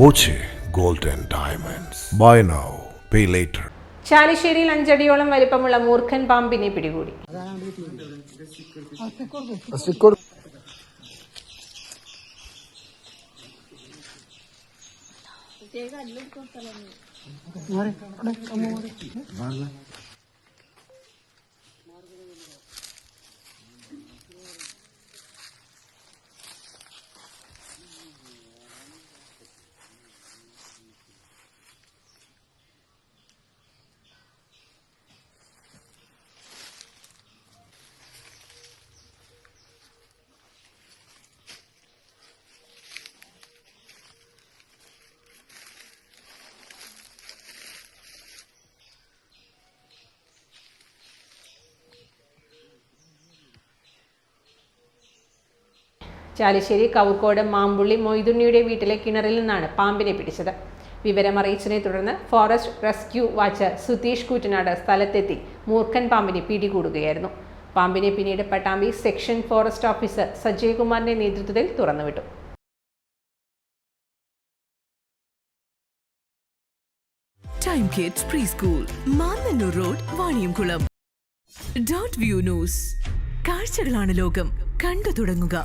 Boche gold and diamonds. Buy now pay later. ചാലിശ്ശേരിയിൽ 5 അടിയോളം വലിപ്പമുള്ള മൂർഖൻ പാമ്പിനെ പിടികൂടി. ചാലിശ്ശേരി കവുക്കോട് മാമ്പുള്ളി മൊയ്തുണ്ണിയുടെ വീട്ടിലെ കിണറിൽ നിന്നാണ് പാമ്പിനെ പിടിച്ചത്. വിവരമറിയിച്ചതിനെ തുടർന്ന് forest rescue watcher Sutheesh Koottanad സ്ഥലത്തെത്തി മൂർഖൻ പാമ്പിനെ പിടികൂടുകയായിരുന്നു. പാമ്പിനെ പിന്നീട് Pattambi section forest officer Sajay കുമാറിന്റെ നേതൃത്വത്തിൽ തുറന്നുവിട്ടു. Time kids pre school, Mannanur road, Vaniyamkulam. Dot view news. കാഴ്ചകളാണ് ലോകം, കണ്ടു തുടങ്ങുക.